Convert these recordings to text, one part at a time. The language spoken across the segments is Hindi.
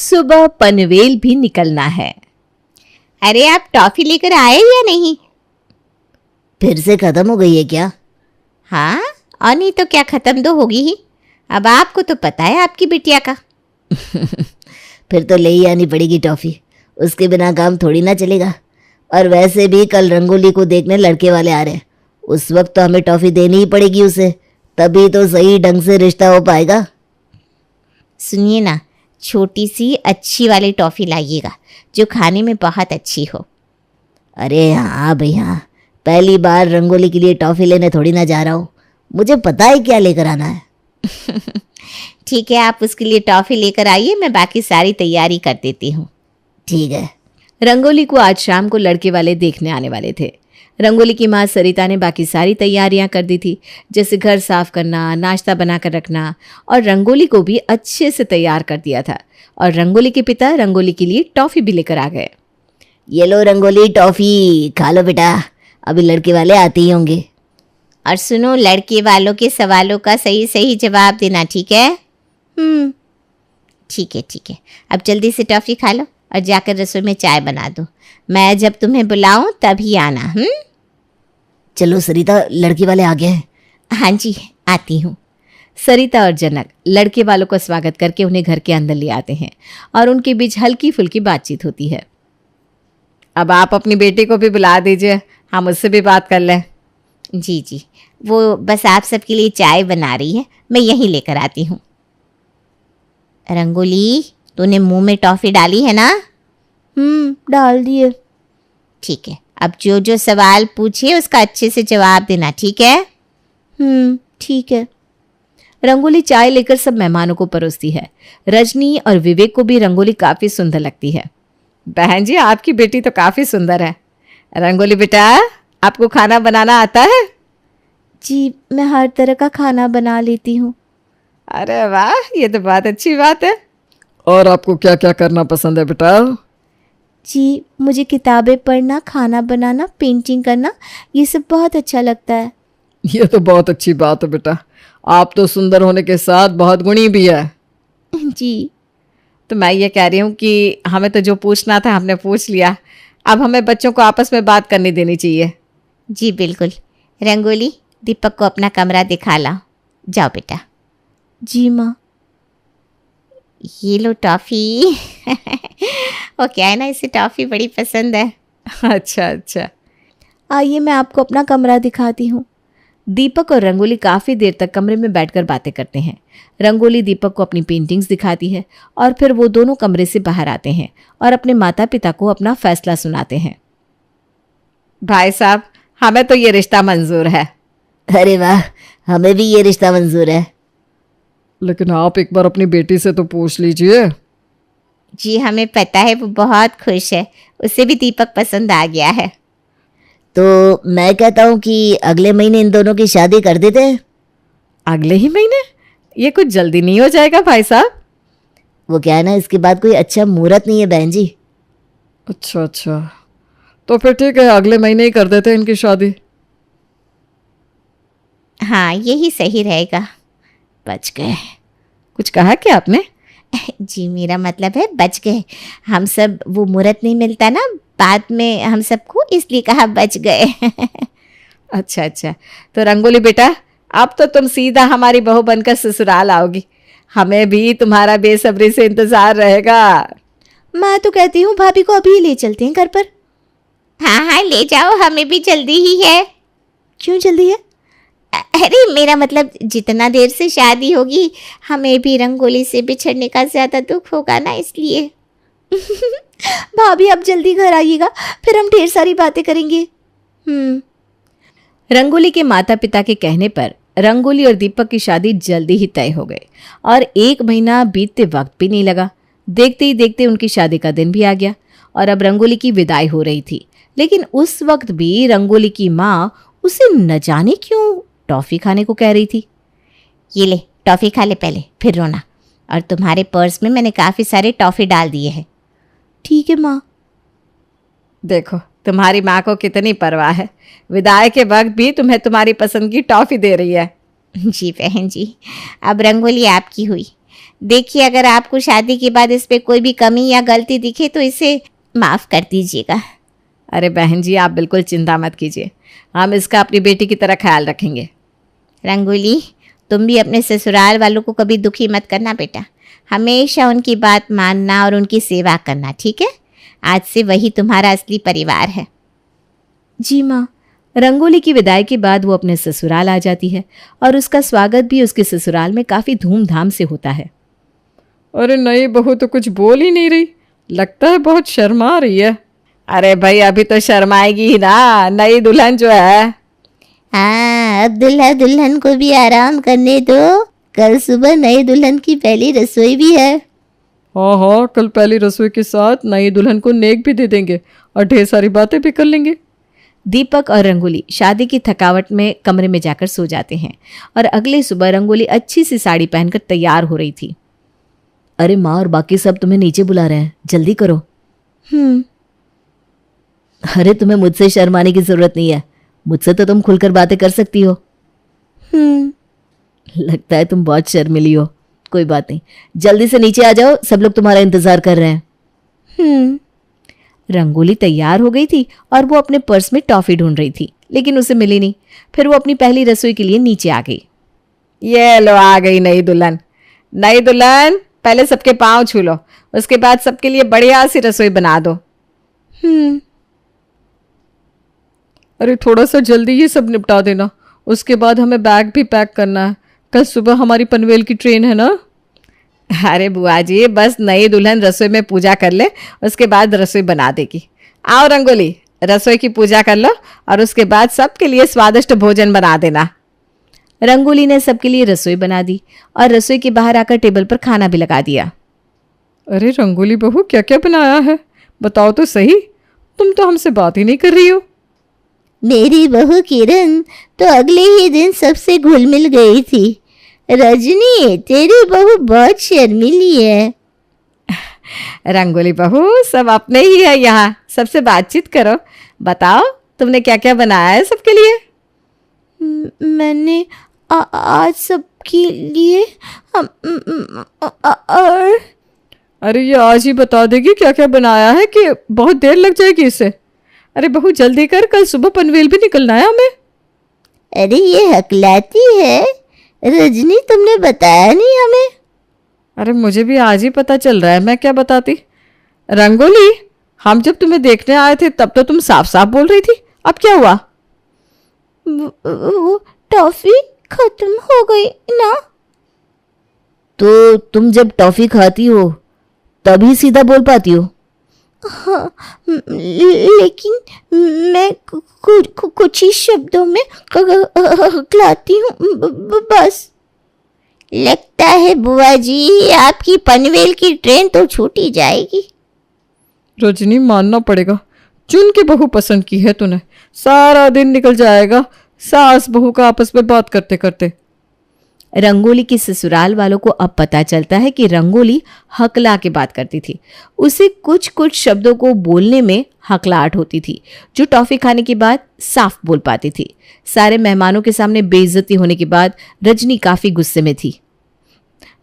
सुबह पनवेल भी निकलना है। अरे आप टॉफी लेकर आए या नहीं? फिर से खत्म हो गई है क्या? हाँ, और नहीं तो क्या, खत्म तो होगी ही। अब आपको तो पता है आपकी बिटिया का। फिर तो ले ही आनी पड़ेगी टॉफी, उसके बिना काम थोड़ी ना चलेगा। और वैसे भी कल रंगोली को देखने लड़के वाले आ रहे हैं, उस वक्त तो हमें टॉफी देनी ही पड़ेगी उसे, तभी तो सही ढंग से रिश्ता हो पाएगा। सुनिए ना, छोटी सी अच्छी वाली टॉफी लाइएगा जो खाने में बहुत अच्छी हो। अरे हाँ भैया, पहली बार रंगोली के लिए टॉफी लेने थोड़ी ना जा रहा हूँ, मुझे पता है क्या लेकर आना है। ठीक है, आप उसके लिए टॉफी लेकर आइए, मैं बाकी सारी तैयारी कर देती हूँ। ठीक है। रंगोली को आज शाम को लड़के वाले देखने आने वाले थे। रंगोली की माँ सरिता ने बाकी सारी तैयारियां कर दी थी, जैसे घर साफ करना, नाश्ता बनाकर रखना, और रंगोली को भी अच्छे से तैयार कर दिया था। और रंगोली के पिता रंगोली के लिए टॉफी भी लेकर आ गए। ये लो रंगोली टॉफी, खा लो बेटा, अभी लड़के वाले आते ही होंगे। और सुनो, लड़के वालों के सवालों का सही सही जवाब देना, ठीक है? ठीक है ठीक है। अब जल्दी से टॉफी खा लो और जाकर रसोई में चाय बना दो। मैं जब तुम्हें बुलाऊं तभी आना। चलो सरिता, लड़के वाले आ गए हैं। हाँ जी, आती हूँ। सरिता और जनक लड़के वालों का स्वागत करके उन्हें घर के अंदर ले आते हैं और उनके बीच हल्की फुल्की बातचीत होती है। अब आप अपनी बेटी को भी बुला दीजिए, हम उससे भी बात कर लें। जी जी, वो बस आप सबके लिए चाय बना रही है, मैं यहीं लेकर आती हूँ। रंगोली, तूने मुंह में टॉफी डाली है ना? डाल दिए। ठीक है, अब जो जो सवाल पूछे उसका अच्छे से जवाब देना, ठीक है? ठीक है। रंगोली चाय लेकर सब मेहमानों को परोसती है। रजनी और विवेक को भी रंगोली काफी सुंदर लगती है। बहन जी, आपकी बेटी तो काफी सुंदर है। रंगोली बेटा, आपको खाना बनाना आता है? जी, मैं हर तरह का खाना बना लेती हूँ। अरे वाह, ये तो बहुत अच्छी बात है। और आपको क्या क्या करना पसंद है बेटा? जी, मुझे किताबें पढ़ना, खाना बनाना, पेंटिंग करना, ये सब बहुत अच्छा लगता है। ये तो बहुत अच्छी बात है बेटा, आप तो सुंदर होने के साथ बहुत गुणी भी है। जी, तो मैं ये कह रही हूँ कि हमें तो जो पूछना था हमने पूछ लिया, अब हमें बच्चों को आपस में बात करने देनी चाहिए। जी बिल्कुल। रंगोली, दीपक को अपना कमरा दिखा लाओ। जाओ बेटा। जी माँ। ये लो टॉफ़ी। वो क्या है ना, इसे टॉफ़ी बड़ी पसंद है। अच्छा अच्छा, आइए मैं आपको अपना कमरा दिखाती हूँ। दीपक और रंगोली काफ़ी देर तक कमरे में बैठकर बातें करते हैं। रंगोली दीपक को अपनी पेंटिंग्स दिखाती है और फिर वो दोनों कमरे से बाहर आते हैं और अपने माता पिता को अपना फैसला सुनाते हैं। भाई साहब, हमें तो ये रिश्ता मंजूर है। अरे वाह, हमें भी ये रिश्ता मंजूर है। लेकिन आप एक बार अपनी बेटी से तो पूछ लीजिए। जी हमें पता है, वो बहुत खुश है, उसे भी दीपक पसंद आ गया है। तो मैं कहता हूँ कि अगले महीने इन दोनों की शादी कर देते हैं। अगले ही महीने? ये कुछ जल्दी नहीं हो जाएगा भाई साहब? वो क्या है ना, इसके बाद कोई अच्छा मुहूर्त नहीं है बहन जी। अच्छा अच्छा, तो फिर ठीक है, अगले महीने ही कर देते हैं इनकी शादी। हाँ, यही सही रहेगा। बच गए। कुछ कहा क्या आपने? जी मेरा मतलब है बच गए। हम सब, वो मुहूर्त नहीं मिलता ना बाद में हम सबको, इसलिए कहा बच गए। अच्छा अच्छा, तो रंगोली बेटा, अब तो तुम सीधा हमारी बहू बनकर ससुराल आओगी। हमें भी तुम्हारा बेसब्री से इंतजार रहेगा। मैं तो कहती हूँ भाभी को अभी ले चलते हैं घर पर। हाँ हाँ ले जाओ, हमें भी जल्दी ही है। क्यों जल्दी है? अरे मेरा मतलब जितना देर से शादी होगी हमें भी रंगोली से बिछड़ने का ज़्यादा दुख होगा ना, इसलिए। भाभी आप जल्दी घर आइएगा, फिर हम ढेर सारी बातें करेंगे। रंगोली के माता पिता के कहने पर रंगोली और दीपक की शादी जल्दी ही तय हो गई और 1 महीना बीतते वक्त भी नहीं लगा। देखते ही देखते उनकी शादी का दिन भी आ गया और अब रंगोली की विदाई हो रही थी। लेकिन उस वक्त भी रंगोली की माँ उसे न जाने क्यों टॉफ़ी खाने को कह रही थी। ये ले टॉफ़ी खा ले पहले, फिर रोना। और तुम्हारे पर्स में मैंने काफ़ी सारे टॉफ़ी डाल दिए हैं। ठीक है माँ। देखो तुम्हारी माँ को कितनी परवाह है, विदाई के वक्त भी तुम्हें तुम्हारी पसंद की टॉफ़ी दे रही है। जी बहन जी, अब रंगोली आपकी हुई। देखिए, अगर आपको शादी के बाद इस पे कोई भी कमी या गलती दिखे तो इसे माफ़ कर दीजिएगा। अरे बहन जी, आप बिल्कुल चिंता मत कीजिए, हम इसका अपनी बेटी की तरह ख्याल रखेंगे। रंगोली, तुम भी अपने ससुराल वालों को कभी दुखी मत करना बेटा। हमेशा उनकी बात मानना और उनकी सेवा करना, ठीक है? आज से वही तुम्हारा असली परिवार है। जी माँ। रंगोली की विदाई के बाद वो अपने ससुराल आ जाती है और उसका स्वागत भी उसके ससुराल में काफ़ी धूमधाम से होता है। अरे नई बहू तो कुछ बोल ही नहीं रही, लगता है बहुत शर्मा रही है। अरे भाई, अभी तो शर्माएगी ही ना, नई दुल्हन जो है। हाँ, अब दूल्हा दुल्हन को भी आराम करने दो। कल सुबह नई दुल्हन की पहली रसोई भी है। हाँ हाँ, कल पहली रसोई के साथ नई दुल्हन को नेक भी दे देंगे और ढेर सारी बातें भी कर लेंगे। दीपक और रंगोली शादी की थकावट में कमरे में जाकर सो जाते हैं और अगले सुबह रंगोली अच्छी सी साड़ी पहनकर तैयार हो रही थी। अरे माँ और बाकी सब तुम्हें नीचे बुला रहे हैं, जल्दी करो। अरे तुम्हें मुझसे शर्माने की जरूरत नहीं है, मुझसे तो तुम खुलकर बातें कर सकती हो। लगता है तुम बहुत शर्मिली हो। कोई बात नहीं, जल्दी से नीचे आ जाओ, सब लोग तुम्हारा इंतजार कर रहे हैं। रंगोली तैयार हो गई थी और वो अपने पर्स में टॉफी ढूंढ रही थी, लेकिन उसे मिली नहीं। फिर वो अपनी पहली रसोई के लिए नीचे आ गई। ये लो, आ गई नई दुल्हन। नई दुल्हन, पहले सबके पाँव छू लो, उसके बाद सबके लिए बढ़िया सी रसोई बना दो। अरे थोड़ा सा जल्दी ये सब निपटा देना, उसके बाद हमें बैग भी पैक करना है। कल सुबह हमारी पनवेल की ट्रेन है ना। अरे बुआ जी, बस नई दुल्हन रसोई में पूजा कर ले, उसके बाद रसोई बना देगी। आओ रंगोली, रसोई की पूजा कर लो और उसके बाद सबके लिए स्वादिष्ट भोजन बना देना। रंगोली ने सबके लिए रसोई बना दी और रसोई के बाहर आकर टेबल पर खाना भी लगा दिया। अरे रंगोली बहू, क्या क्या बनाया है, बताओ तो सही, तुम तो हमसे बात ही नहीं कर रही हो। मेरी बहू किरण तो अगले ही दिन सबसे घुल मिल गई थी। रजनी, तेरी बहू बहुत शर्मीली है। रंगोली बहू, सब अपने ही है यहाँ, सबसे बातचीत करो। बताओ, तुमने क्या क्या बनाया है सबके लिए? मैंने आज सबके लिए और अरे ये आज ही बता देगी क्या क्या बनाया है कि बहुत देर लग जाएगी इसे। अरे बहू जल्दी कर, कल सुबह पनवेल भी निकलना है हमें। अरे ये हकलाती है। रजनी, तुमने बताया नहीं हमें। अरे मुझे भी आज ही पता चल रहा है, मैं क्या बताती। रंगोली, हम जब तुम्हें देखने आए थे तब तो तुम साफ साफ बोल रही थी, अब क्या हुआ? वो टॉफी खत्म हो गई ना। तो तुम जब टॉफी खाती हो तभी सीधा बोल पाती हो। हाँ, लेकिन मैं कुछ ही शब्दों में हकलाती हूँ बस। लगता है बुआ जी, आपकी पनवेल की ट्रेन तो छूटी जाएगी। रजनी, मानना पड़ेगा, चुन के बहू पसंद की है तूने। सारा दिन निकल जाएगा सास बहू का आपस में बात करते करते। रंगोली के ससुराल वालों को अब पता चलता है कि रंगोली हकला के बात करती थी। उसे कुछ कुछ शब्दों को बोलने में हकलाहट होती थी, जो टॉफी खाने के बाद साफ बोल पाती थी। सारे मेहमानों के सामने बेइज्जती होने के बाद रजनी काफी गुस्से में थी।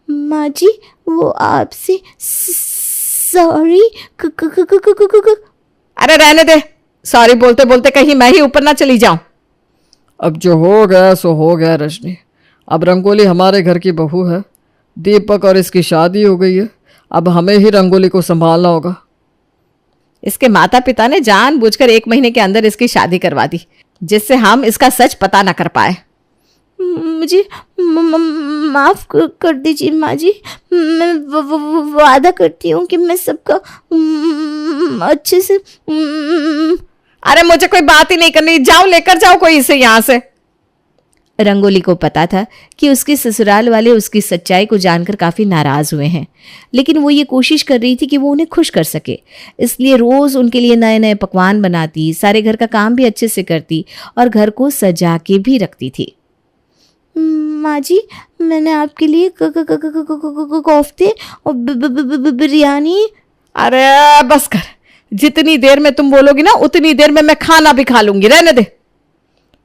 माँ जी, वो आपसे सॉरी। अरे रहने दे, सॉरी बोलते बोलते कहीं मैं ही ऊपर ना चली जाऊं। अब जो हो गया सो हो गया रजनी। अब रंगोली हमारे घर की बहू है, दीपक और इसकी शादी हो गई है, अब हमें ही रंगोली को संभालना होगा। इसके माता पिता ने जानबूझकर 1 महीने के अंदर इसकी शादी करवा दी, जिससे हम इसका सच पता न कर पाए। मुझे माफ कर दीजिए माँ जी। मैं वादा करती हूँ कि मैं सबका अच्छे से। अरे मुझे कोई बात ही नहीं करनी, जाओ लेकर जाओ कोई इसे यहाँ से। रंगोली को पता था कि उसके ससुराल वाले उसकी सच्चाई को जानकर काफ़ी नाराज़ हुए हैं, लेकिन वो ये कोशिश कर रही थी कि वो उन्हें खुश कर सके। इसलिए रोज़ उनके लिए नए नए पकवान बनाती, सारे घर का काम भी अच्छे से करती और घर को सजा के भी रखती थी। माँ जी, मैंने आपके लिए कोफ्ते और बिरयानी। अरे बस कर, जितनी देर में तुम बोलोगी ना उतनी देर में मैं खाना भी खा लूंगी, रहने दे।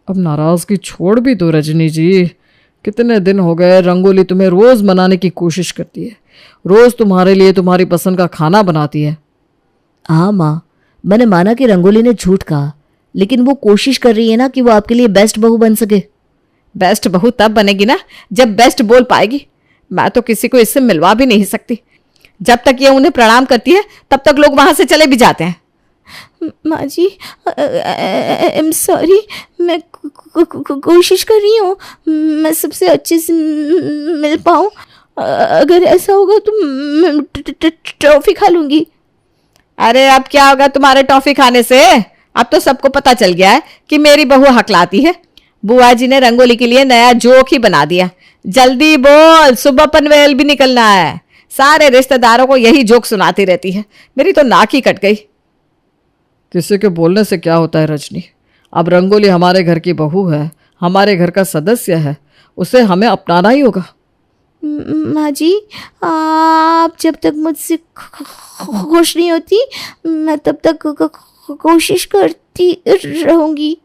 अब नाराजगी छोड़ भी दो रजनी जी, कितने दिन हो गए रंगोली तुम्हें रोज मनाने की कोशिश करती है, रोज तुम्हारे लिए तुम्हारी पसंद का खाना बनाती है। हाँ माँ, मैंने माना कि रंगोली ने झूठ कहा, लेकिन वो कोशिश कर रही है ना कि वो आपके लिए बेस्ट बहू बन सके। बेस्ट बहू तब बनेगी ना जब बेस्ट बोल पाएगी। मैं तो किसी को इससे मिलवा भी नहीं सकती। जब तक ये उन्हें प्रणाम करती है तब तक लोग वहां से चले भी जाते हैं। माँ जी, आई एम सॉरी, मैं कोशिश कर रही हूँ मैं सबसे अच्छे से मिल पाऊँ। अगर ऐसा होगा तो मैं ट्रॉफी खा लूँगी। अरे अब क्या होगा तुम्हारे टॉफी खाने से? अब तो सबको पता चल गया है कि मेरी बहू हकलाती है। बुआ जी ने रंगोली के लिए नया जोक ही बना दिया। जल्दी बोल, सुबह पनवेल भी निकलना है। सारे रिश्तेदारों को यही जोक सुनाती रहती है। मेरी तो नाक ही कट गई। किसी के बोलने से क्या होता है रजनी? अब रंगोली हमारे घर की बहू है, हमारे घर का सदस्य है, उसे हमें अपनाना ही होगा। माँ जी, आप जब तक मुझसे खुश नहीं होती मैं तब तक कोशिश करती रहूंगी।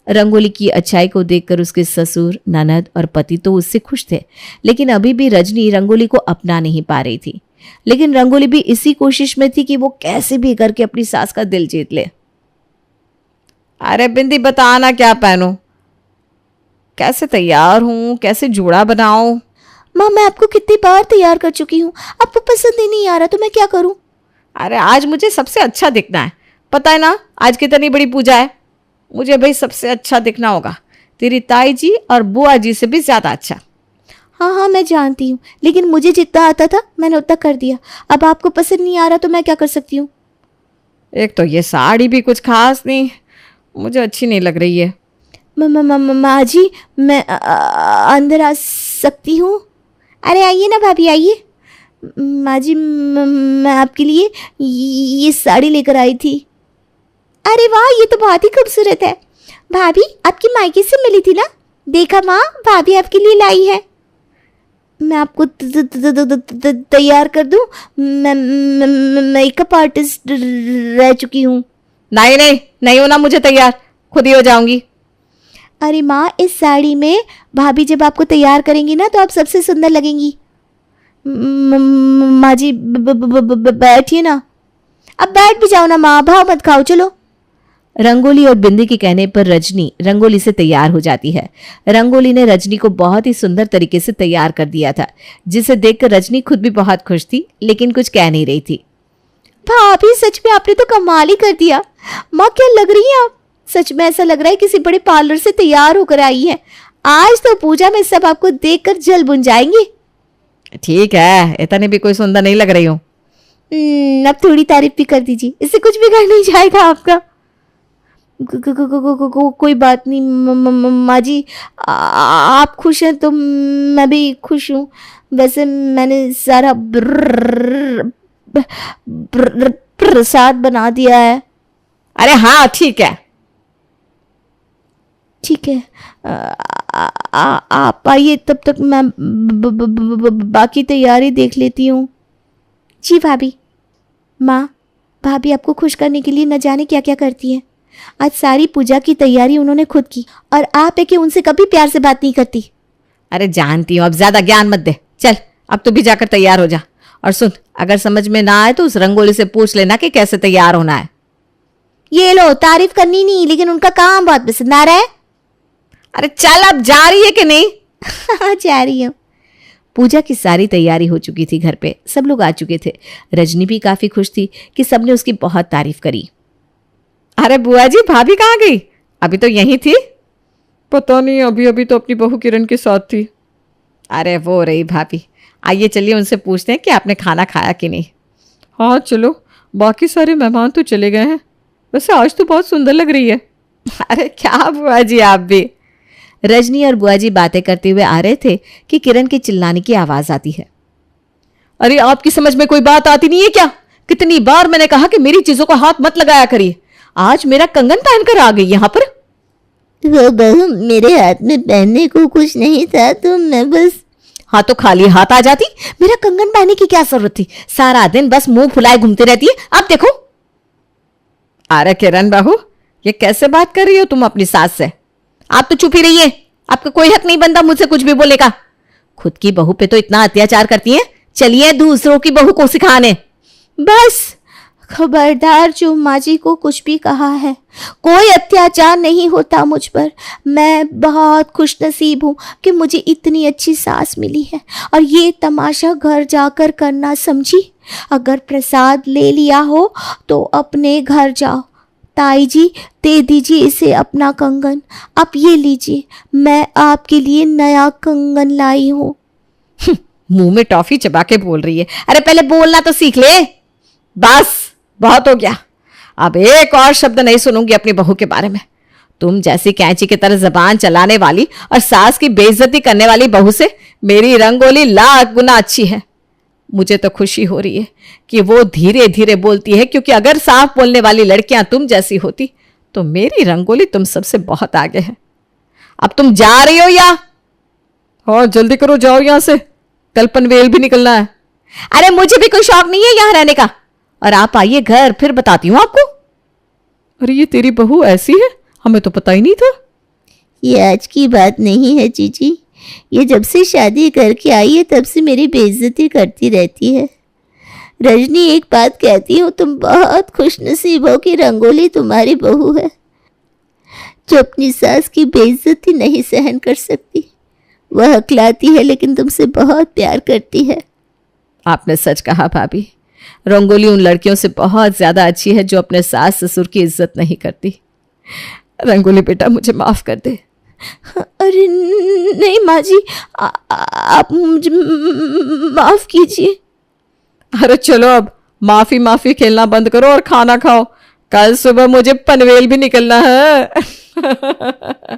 रंगोली की अच्छाई को देखकर उसके ससुर, ननद और पति तो उससे खुश थे, लेकिन अभी भी रजनी रंगोली को अपना नहीं पा रही थी। लेकिन रंगोली भी इसी कोशिश में थी कि वो कैसे भी करके अपनी सास का दिल जीत ले। अरे बिंदी, बताना क्या पहनूं, कैसे तैयार हूं, कैसे जोड़ा बनाऊं? माँ, मैं आपको कितनी बार तैयार कर चुकी हूँ, आपको पसंद ही नहीं आ रहा तो मैं क्या करूँ? अरे आज मुझे सबसे अच्छा दिखना है। पता है ना आज कितनी बड़ी पूजा है। मुझे भाई सबसे अच्छा दिखना होगा, तेरी ताई जी और बुआ जी से भी ज्यादा अच्छा। हाँ हाँ, मैं जानती हूँ, लेकिन मुझे जितना आता था मैंने उतना कर दिया। अब आपको पसंद नहीं आ रहा तो मैं क्या कर सकती हूँ? एक तो ये साड़ी भी कुछ खास नहीं, मुझे अच्छी नहीं लग रही है। माँ जी, मैं अंदर आ सकती हूँ? अरे आइए ना भाभी, आइए। माँ जी, मैं आपके लिए ये साड़ी लेकर आई थी। अरे वाह, ये तो बहुत ही खूबसूरत है। भाभी आपकी मायके से मिली थी ना? देखा माँ, भाभी आपके लिए लाई है। मैं आपको तैयार कर दूं? मैं मेकअप आर्टिस्ट रह चुकी हूँ। नहीं नहीं, नहीं होना मुझे तैयार, खुद ही हो जाऊंगी। अरे माँ, इस साड़ी में भाभी जब आपको तैयार करेंगी ना तो आप सबसे सुंदर लगेंगी। माँ जी, बैठिए ना। अब बैठ भी जाओ ना माँ, भाव मत खाओ, चलो। रंगोली और बिंदी के कहने पर रजनी रंगोली से तैयार हो जाती है। रंगोली ने रजनी को बहुत ही सुंदर तरीके से तैयार कर दिया था, जिसे देखकर रजनी खुद भी बहुत खुश थी, लेकिन कुछ कह नहीं रही थी। भाभी सच में आपने तो कमाल ही कर दिया। माँ, क्या लग रही है आप? सच में ऐसा लग रहा है किसी बड़े पार्लर से तैयार होकर आई है। आज तो पूजा में सब आपको देखकर जल बुन जाएंगे। ठीक है, इतने भी कोई सुंदर नहीं लग रही हूँ। अब थोड़ी तारीफ भी कर दीजिए, इससे कुछ बिगड़ नहीं जाएगा आपका। कोई बात नहीं माँ जी, आप खुश हैं तो मैं भी खुश हूँ। वैसे मैंने सारा प्रसाद बना दिया है। अरे हाँ ठीक है, ठीक है, आप आइए, तब तक मैं बाकी तैयारी देख लेती हूँ। जी भाभी। माँ, भाभी आपको खुश करने के लिए न जाने क्या क्या करती है। आज सारी पूजा की तैयारी उन्होंने खुद की, और आप है कि उनसे कभी प्यार से बात नहीं करती। अरे जानती हूँ, अब ज्यादा ज्ञान मत दे। चल अब तू भी जाकर तैयार हो जा। और सुन, अगर समझ में ना आए तो उस रंगोली से पूछ लेना कि कैसे तैयार होना है। ये लो, तारीफ करनी नहीं, लेकिन उनका काम बहुत पसंद आ रहा है। अरे चल, अब जा रही है कि नहीं? जा रही हूँ। पूजा की सारी तैयारी हो चुकी थी, घर पे सब लोग आ चुके थे। रजनी भी काफी खुश थी कि सबने उसकी बहुत तारीफ करी। अरे बुआ जी, भाभी कहाँ गई? अभी तो यहीं थी। पता नहीं, अभी अभी तो अपनी बहू किरण के साथ थी। अरे वो रही भाभी। आइए चलिए उनसे पूछते हैं कि आपने खाना खाया कि नहीं। हाँ चलो, बाकी सारे मेहमान तो चले गए हैं। वैसे आज तो बहुत सुंदर लग रही है। अरे क्या बुआ जी, आप भी। रजनी और बुआ जी बातें करते हुए आ रहे थे कि किरण के चिल्लाने की आवाज आती है। अरे आपकी समझ में कोई बात आती नहीं है क्या? कितनी बार मैंने कहा कि मेरी चीजों को हाथ मत लगाया करिए। आज मेरा कंगन पहनकर आ गई यहाँ पर। वो बहू, मेरे हाथ में पहनने को कुछ नहीं था तो मैं बस। हाँ तो खाली हाथ आ जाती, मेरा कंगन पहनने की क्या जरूरत थी? सारा दिन बस मुंह फुलाए घूमती रहती है। अब देखो। अरे किरण बहू, ये कैसे बात कर रही हो तुम अपनी सास से? आप तो चुप ही रहिए, आपका कोई हक नहीं बनता मुझसे कुछ भी बोलने का। खुद की बहू पे तो इतना अत्याचार करती हैं, चलिए दूसरों की बहू को सिखाने। बस खबरदार, जो माँ जी को कुछ भी कहा है, कोई अत्याचार नहीं होता मुझ पर। मैं बहुत खुशनसीब हूँ कि मुझे इतनी अच्छी सास मिली है। और ये तमाशा घर जाकर करना, समझी? अगर प्रसाद ले लिया हो तो अपने घर जाओ। ताई जी, दे दीजिए इसे अपना कंगन। आप ये लीजिए, मैं आपके लिए नया कंगन लाई हूँ। मुंह में टॉफी चबा के बोल रही है। अरे पहले बोलना तो सीख ले। बस बहुत हो गया, अब एक और शब्द नहीं सुनूंगी अपनी बहू के बारे में। तुम जैसी कैंची की तरह जबान चलाने वाली और सास की बेइज्जती करने वाली बहू से मेरी रंगोली लाख गुना अच्छी है। मुझे तो खुशी हो रही है कि वो धीरे धीरे बोलती है, क्योंकि अगर साफ बोलने वाली लड़कियां तुम जैसी होती तो मेरी रंगोली तुम सबसे बहुत आगे है। अब तुम जा रही हो या? हाँ जल्दी करो, जाओ यहाँ से, कल पनवेल भी निकलना है। अरे मुझे भी कोई शौक नहीं है यहाँ रहने का, और आप आइए घर, फिर बताती हूँ आपको। अरे ये तेरी बहू ऐसी है, हमें तो पता ही नहीं था। ये आज की बात नहीं है जीजी, ये जब से शादी करके आई है तब से मेरी बेइज्जती करती रहती है। रजनी एक बात कहती हूँ, तुम बहुत खुशनसीब हो कि रंगोली तुम्हारी बहू है, जो अपनी सास की बेइज्जती नहीं सहन कर सकती। वह हकलाती है लेकिन तुमसे बहुत प्यार करती है। आपने सच कहा भाभी, रंगोली उन लड़कियों से बहुत ज्यादा अच्छी है जो अपने सास ससुर की इज्जत नहीं करती। रंगोली बेटा, मुझे माफ कर दे। अरे नहीं माँ जी, आप मुझे माफ कीजिए। अरे चलो अब माफी माफी खेलना बंद करो और खाना खाओ, कल सुबह मुझे पनवेल भी निकलना है।